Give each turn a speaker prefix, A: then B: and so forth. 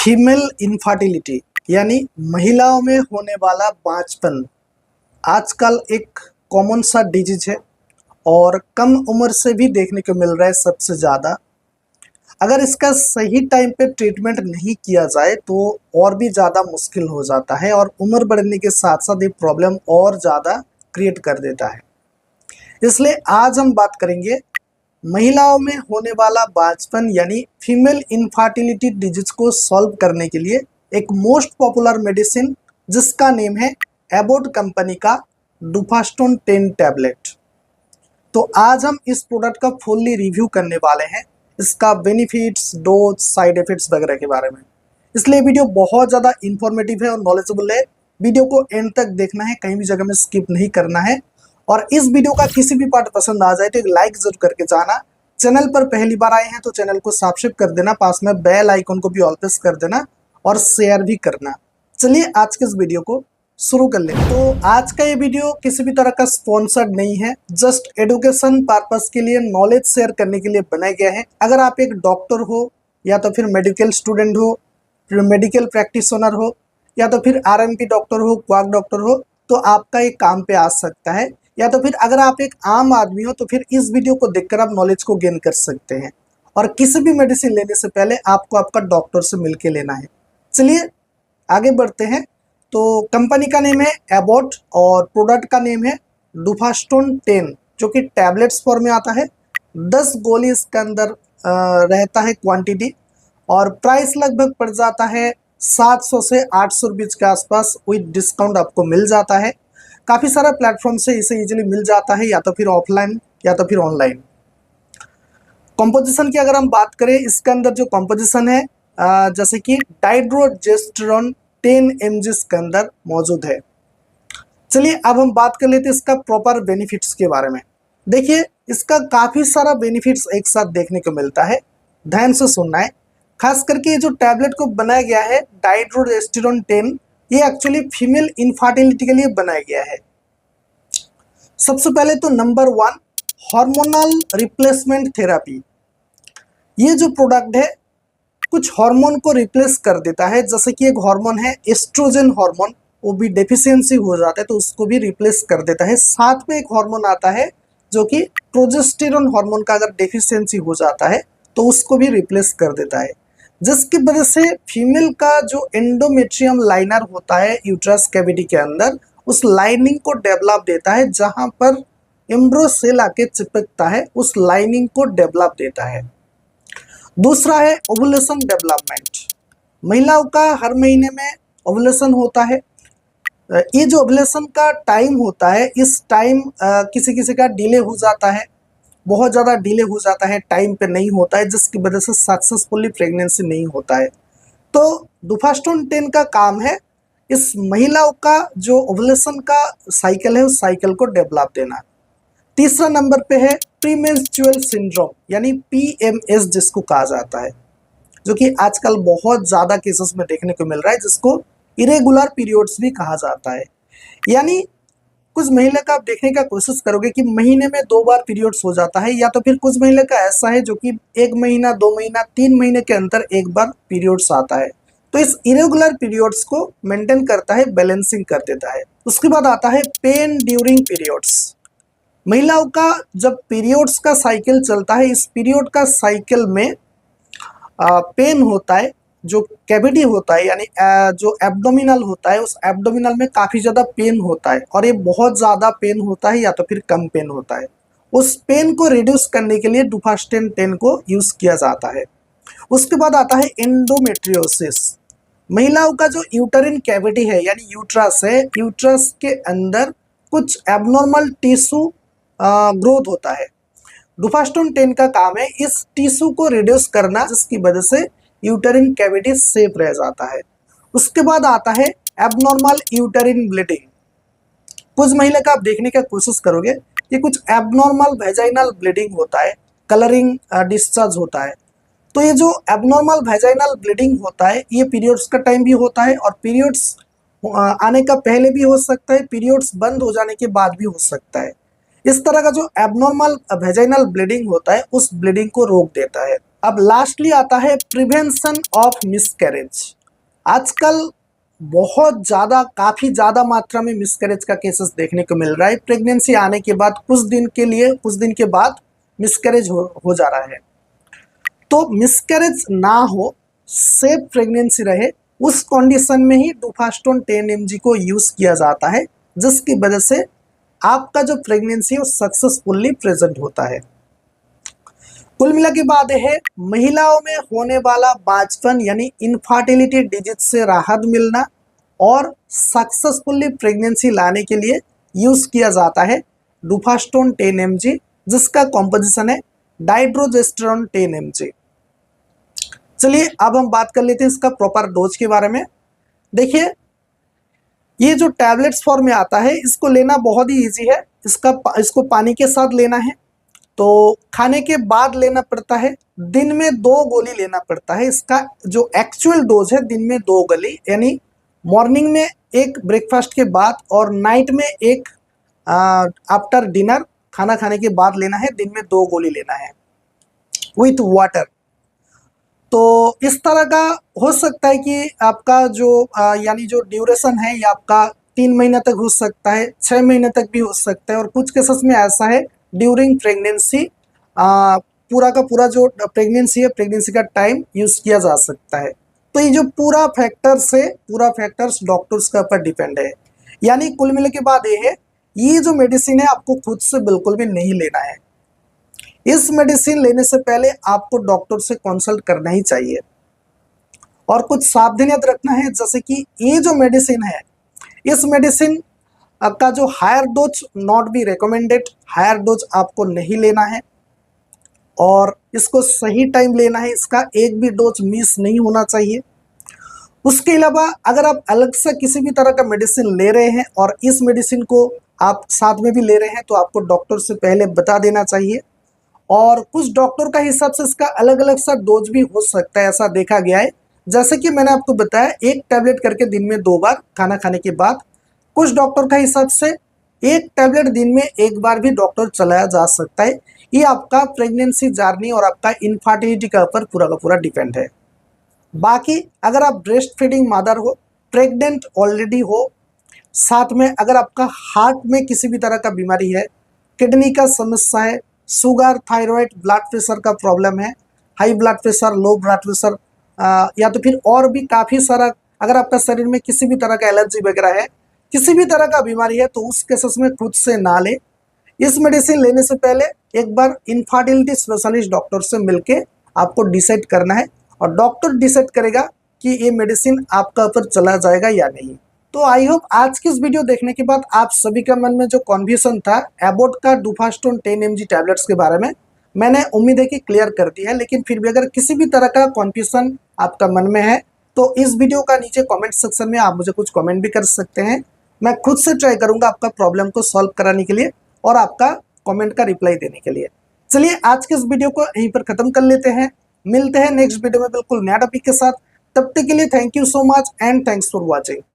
A: Female infertility यानी महिलाओं में होने वाला बांझपन आजकल एक कॉमन सा डिजीज है और कम उम्र से भी देखने को मिल रहा है सबसे ज़्यादा। अगर इसका सही टाइम पे ट्रीटमेंट नहीं किया जाए तो और भी ज़्यादा मुश्किल हो जाता है और उम्र बढ़ने के साथ साथ ये प्रॉब्लम और ज़्यादा क्रिएट कर देता है। इसलिए आज हम बात करेंगे महिलाओं में होने वाला बांझपन यानी फीमेल इनफर्टिलिटी डिजीज को सॉल्व करने के लिए एक मोस्ट पॉपुलर मेडिसिन जिसका नेम है एबॉट कंपनी का डुफास्टोन 10 टैबलेट। तो आज हम इस प्रोडक्ट का फुल्ली रिव्यू करने वाले हैं, इसका बेनिफिट्स, डोज, साइड इफेक्ट्स वगैरह के बारे में। इसलिए वीडियो बहुत ज़्यादा इंफॉर्मेटिव है और नॉलेजेबल है। वीडियो को एंड तक देखना है, कहीं भी जगह में स्किप नहीं करना है। और इस वीडियो का किसी भी पार्ट पसंद आ जाए तो एक लाइक जरूर करके जाना। चैनल पर पहली बार आए हैं तो चैनल को सब्सक्राइब कर देना, पास में बेल आइकन को भी ऑल प्रेस कर देना और शेयर भी करना। चलिए आज के इस वीडियो को शुरू कर लेते हैं। तो आज का ये वीडियो किसी भी तरह का स्पॉन्सर्ड नहीं है, जस्ट एडुकेशन पर्पस के लिए, नॉलेज शेयर करने के लिए बनाया गया है। अगर आप एक डॉक्टर हो या तो फिर मेडिकल स्टूडेंट हो, फिर मेडिकल प्रैक्टिशनर हो या तो फिर आरएमपी डॉक्टर हो, क्वाक डॉक्टर हो, तो आपका ये काम पे आ सकता है। या तो फिर अगर आप एक आम आदमी हो तो फिर इस वीडियो को देखकर आप नॉलेज को गेन कर सकते हैं। और किसी भी मेडिसिन लेने से पहले आपको आपका डॉक्टर से मिलके लेना है। चलिए आगे बढ़ते हैं। तो कंपनी का नेम है एबॉट और प्रोडक्ट का नेम है डुफास्टोन 10, जो कि टैबलेट्स फॉर्म में आता है। 10 गोली इसके अंदर रहता है क्वांटिटी और प्राइस लगभग पड़ जाता है 700 से 800 रुपीज़ के आसपास। विद डिस्काउंट आपको मिल जाता है। काफ़ी सारा प्लेटफॉर्म से इसे इजीली मिल जाता है, या तो फिर ऑफलाइन या तो फिर ऑनलाइन। कॉम्पोजिशन की अगर हम बात करें, इसके अंदर जो कॉम्पोजिशन है जैसे कि डाइड्रोजेस्टेरोन 10 mg के अंदर मौजूद है। चलिए अब हम बात कर लेते हैं इसका प्रॉपर बेनिफिट्स के बारे में। देखिए इसका काफ़ी सारा बेनिफिट्स एक साथ देखने को मिलता है, ध्यान से सुनना है। खास करके ये जो टैबलेट को बनाया गया है डाइड्रोजेस्टेरोन 10, ये एक्चुअली फीमेल इनफर्टिलिटी के लिए बनाया गया है। सबसे पहले तो नंबर 1 हार्मोनल रिप्लेसमेंट थेरेपी। ये जो प्रोडक्ट है कुछ हार्मोन को रिप्लेस कर देता है, जैसे कि एक हार्मोन है एस्ट्रोजन हार्मोन, वो भी डेफिशिएंसी हो जाता है तो उसको भी रिप्लेस कर देता है। साथ में एक हार्मोन आता है जो कि प्रोजेस्टेरोन हार्मोन का अगर डेफिशिएंसी हो जाता है तो उसको भी रिप्लेस कर देता है, जिसकी वजह से फीमेल का जो एंडोमेट्रियम लाइनर होता है यूट्रस कैविटी के अंदर, उस लाइनिंग को डेवलप देता है। जहां पर एम्ब्रो सेल आके चिपकता है उस लाइनिंग को डेवलप देता है। दूसरा है ओवुलेशन डेवलपमेंट। महिलाओं का हर महीने में ओवुलेशन होता है। ये जो ओवुलेशन का टाइम होता है, इस टाइम किसी किसी का डिले हो जाता है, बहुत ज़्यादा डिले हो जाता है, टाइम पे नहीं होता है, जिसकी वजह से सक्सेसफुली प्रेगनेंसी नहीं होता है। तो डुफास्टोन 10 का काम है इस महिलाओं का जो ओवुलेशन का साइकिल है उस साइकिल को डेवलप देना। तीसरा नंबर पे है प्रीमेंस्ट्रुअल सिंड्रोम यानी PMS जिसको कहा जाता है, जो कि आजकल बहुत ज़्यादा केसेस में देखने को मिल रहा है, जिसको इरेगुलर पीरियड्स भी कहा जाता है। यानी कुछ महिला का आप देखने का कोशिश करोगे कि महीने में 2 बार पीरियड्स हो जाता है, या तो फिर कुछ महिला का ऐसा है जो कि 1 महीना, 2 महीना, 3 महीने के अंदर एक बार पीरियड्स आता है। तो इस इरेगुलर पीरियड्स को मेंटेन करता है, बैलेंसिंग कर देता है। उसके बाद आता है पेन ड्यूरिंग पीरियड्स। महिलाओं का जब पीरियड्स का साइकिल चलता है, इस पीरियड का साइकिल में पेन होता है, जो कैविटी होता है यानी जो एब्डोमिनल होता है, उस एब्डोमिनल में काफ़ी ज़्यादा पेन होता है और ये बहुत ज़्यादा पेन होता है या तो फिर कम पेन होता है। उस पेन को रिड्यूस करने के लिए डुफास्टोन 10 को यूज़ किया जाता है। उसके बाद आता है एंडोमेट्रियोसिस। महिलाओं का जो यूटरिन कैविटी है यानी यूट्रस है, यूट्रस के अंदर कुछ एबनॉर्मल टिश्यू ग्रोथ होता है। डुफास्टोन 10 का काम है इस टिश्यू को रिड्यूस करना, जिसकी वजह से यूटरिन कैविटी सेफ रह जाता है। उसके बाद आता है एबनॉर्मल यूटरिन ब्लीडिंग। कुछ महिला का आप देखने का कोशिश करोगे कि कुछ एबनॉर्मल वेजाइनल ब्लीडिंग होता है, कलरिंग डिस्चार्ज होता है। तो ये जो एबनॉर्मल वेजाइनल ब्लीडिंग होता है ये पीरियड्स का टाइम भी होता है और पीरियड्स आने का पहले भी हो सकता है, पीरियड्स बंद हो जाने के बाद भी हो सकता है। इस तरह का जो एबनॉर्मल वेजाइनल ब्लीडिंग होता है उस ब्लीडिंग को रोक देता है। अब लास्टली आता है प्रिवेंशन ऑफ मिसकैरेज। आजकल बहुत ज़्यादा, काफ़ी ज़्यादा मात्रा में मिसकैरेज का केसेस देखने को मिल रहा है। प्रेगनेंसी आने के बाद कुछ दिन के बाद मिसकैरेज हो जा रहा है। तो मिसकैरेज ना हो, सेफ प्रेगनेंसी रहे, उस कंडीशन में ही डुफास्टोन 10 mg को यूज़ किया जाता है, जिसकी वजह से आपका जो प्रेगनेंसी है वो सक्सेसफुली प्रेजेंट होता है। कुल मिला के बाद है महिलाओं में होने वाला बांझपन यानी इनफर्टिलिटी डिजीज से राहत मिलना और सक्सेसफुली प्रेगनेंसी लाने के लिए यूज़ किया जाता है डुफास्टोन 10 mg, जिसका कॉम्पोजिशन है डाइड्रोजेस्टेरोन 10 mg। चलिए अब हम बात कर लेते हैं इसका प्रॉपर डोज के बारे में। देखिए, ये जो टैबलेट्स फॉर्म में आता है इसको लेना बहुत ही इजी है। इसको पानी के साथ लेना है, तो खाने के बाद लेना पड़ता है। दिन में 2 गोली लेना पड़ता है। इसका जो एक्चुअल डोज है दिन में 2 गोली, यानी मॉर्निंग में एक ब्रेकफास्ट के बाद और नाइट में एक आफ्टर डिनर खाना खाने के बाद लेना है। दिन में 2 गोली लेना है विथ वाटर। तो इस तरह का हो सकता है कि आपका जो यानी जो ड्यूरेशन है ये आपका 3 महीने तक हो सकता है, 6 महीने तक भी हो सकता है, और कुछ केसेस में ऐसा है ड्यूरिंग प्रेगनेंसी पूरा का पूरा जो प्रेगनेंसी है, प्रेगनेंसी का टाइम यूज़ किया जा सकता है। तो ये जो पूरा फैक्टर्स डॉक्टर्स के ऊपर डिपेंड है। यानी कुल मिलने के बाद ये है, ये जो मेडिसिन है आपको खुद से बिल्कुल भी नहीं लेना है। इस मेडिसिन लेने से पहले आपको डॉक्टर से कंसल्ट करना ही चाहिए और कुछ सावधानियां रखना है। जैसे कि ये जो मेडिसिन है, इस मेडिसिन का जो higher dose not be recommended, higher dose आपको नहीं लेना है और इसको सही टाइम लेना है। इसका एक भी डोज मिस नहीं होना चाहिए। उसके अलावा अगर आप अलग से किसी भी तरह का मेडिसिन ले रहे हैं और इस मेडिसिन को आप साथ में भी ले रहे हैं, तो आपको डॉक्टर से पहले बता देना चाहिए। और कुछ डॉक्टर का हिसाब से इसका अलग अलग सा डोज भी हो सकता है, ऐसा देखा गया है। जैसे कि मैंने आपको बताया, एक टैबलेट करके दिन में 2 बार खाना खाने के बाद। कुछ डॉक्टर का हिसाब से एक टैबलेट दिन में 1 बार भी डॉक्टर चलाया जा सकता है। ये आपका प्रेगनेंसी जर्नी और आपका इनफर्टिलिटी के ऊपर पूरा का पूरा डिपेंड है। बाकी अगर आप ब्रेस्ट फीडिंग मदर हो, प्रेग्नेंट ऑलरेडी हो, साथ में अगर आपका हार्ट में किसी भी तरह का बीमारी है, किडनी का समस्या है, शुगर, थायराइड, ब्लड प्रेशर का प्रॉब्लम है, high blood pressure, low blood pressure, या तो फिर और भी काफ़ी सारा, अगर आपका शरीर में किसी भी तरह का एलर्जी वगैरह है, किसी भी तरह का बीमारी है, तो उस केसेस में खुद से ना ले। इस मेडिसिन लेने से पहले एक बार इनफर्टिलिटी स्पेशलिस्ट डॉक्टर से मिलके आपको डिसाइड करना है और डॉक्टर डिसाइड करेगा कि ये मेडिसिन आपका ऊपर चला जाएगा या नहीं। तो आई होप आज की इस वीडियो देखने के बाद आप सभी का मन में जो कन्फ्यूजन था एबॉट का डुफास्टोन 10 mg टैबलेट्स के बारे में, मैंने उम्मीद है कि क्लियर कर दी है। लेकिन फिर भी अगर किसी भी तरह का कन्फ्यूजन आपका मन में है तो इस वीडियो का नीचे कमेंट सेक्शन में आप मुझे कुछ कमेंट भी कर सकते हैं। मैं खुद से ट्राई करूंगा आपका प्रॉब्लम को सॉल्व कराने के लिए और आपका कमेंट का रिप्लाई देने के लिए। चलिए आज के इस वीडियो को यहीं पर खत्म कर लेते हैं। मिलते हैं नेक्स्ट वीडियो में बिल्कुल नया टॉपिक के साथ। तब तक के लिए thank you so much and thanks for watching.